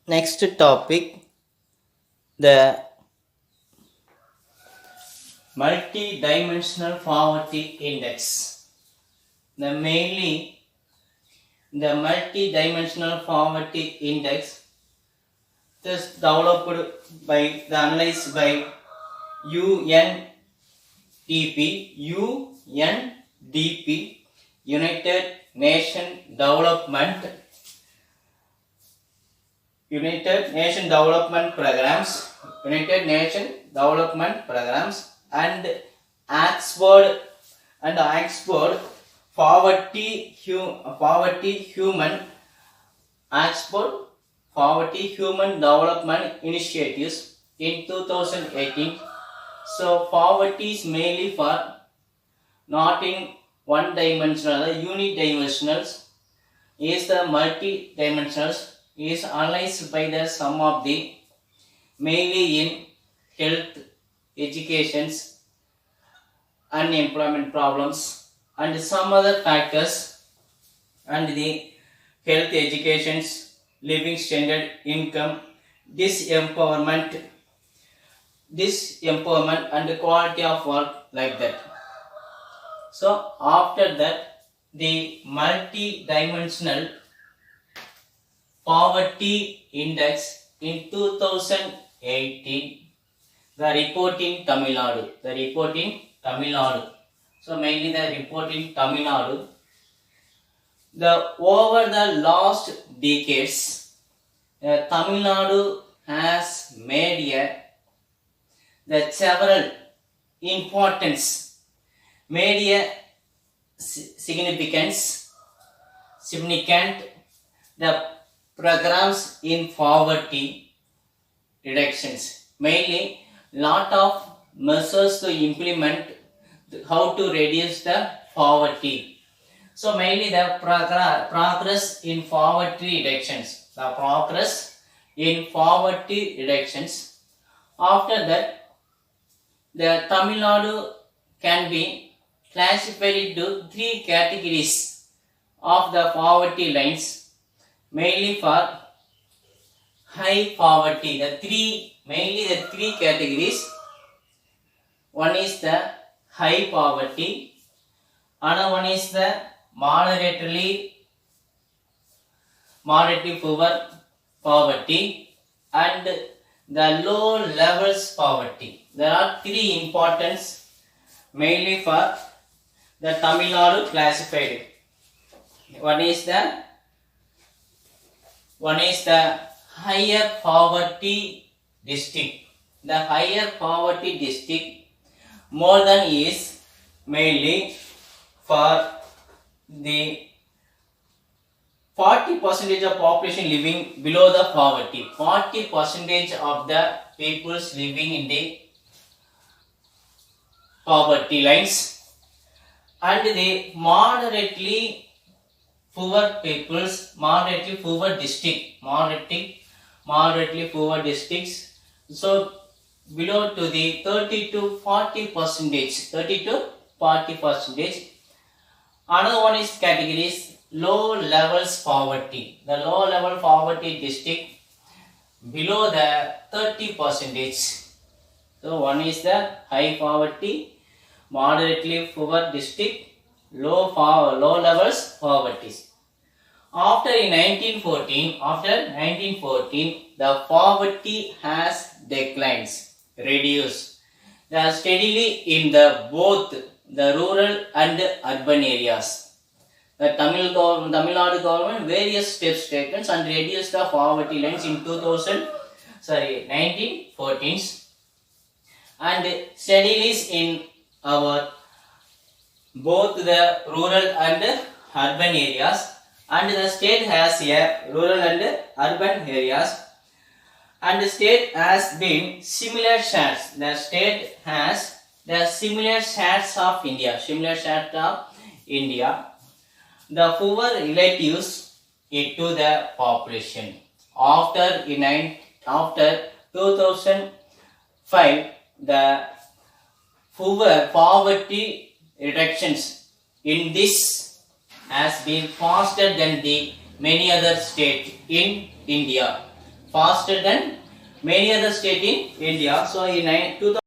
Next topic, the multi-dimensional poverty index. The multi-dimensional poverty index is developed by the analyzed by UNDP, United Nation Development Programs and Oxford Poverty Human Development Initiatives in 2018. So poverty is mainly for not in one dimensional, unidimensional is the multi-dimensionals is analyzed by the sum of the mainly in health, educations, unemployment problems and some other factors and the health, educations, living standard, income, disempowerment and quality of work like that. So after that, the multi-dimensional poverty index in 2018, the report in Tamil Nadu. So mainly the report in Tamil Nadu. Over the last decades, Tamil Nadu has made several significant the programs in poverty reductions. Mainly, lot of measures to implement how to reduce the poverty. So mainly the progress in poverty reductions. After that, the Tamil Nadu can be classified into three categories of the poverty lines, mainly for high poverty. The three categories. One is the high poverty, another one is the moderately poor poverty, and the low levels poverty. There are three importance mainly for the Tamil Nadu classified. One is the higher poverty district. The higher poverty district more than is mainly for the 40% of population living below the poverty. 40% of the peoples living in the poverty lines, and the moderately poor peoples, moderately poor districts. So below to the 30 to 40%. Another one is categories low levels poverty. The low level poverty district below the 30%. So one is the high poverty, moderately poor district, low levels poverty. After 1914, the poverty has reduced. They are steadily in both the rural and urban areas. The Tamil Nadu government various steps taken and reduced the poverty lines in 1914, and steadily in our both the rural and urban areas, and the state has rural and urban areas, and the state has been similar shares. The state has the similar shares of India. The poor relatives into the population. After 2005, the poverty reductions in this has been faster than the many other states in India. faster than many other state in India. So in 2000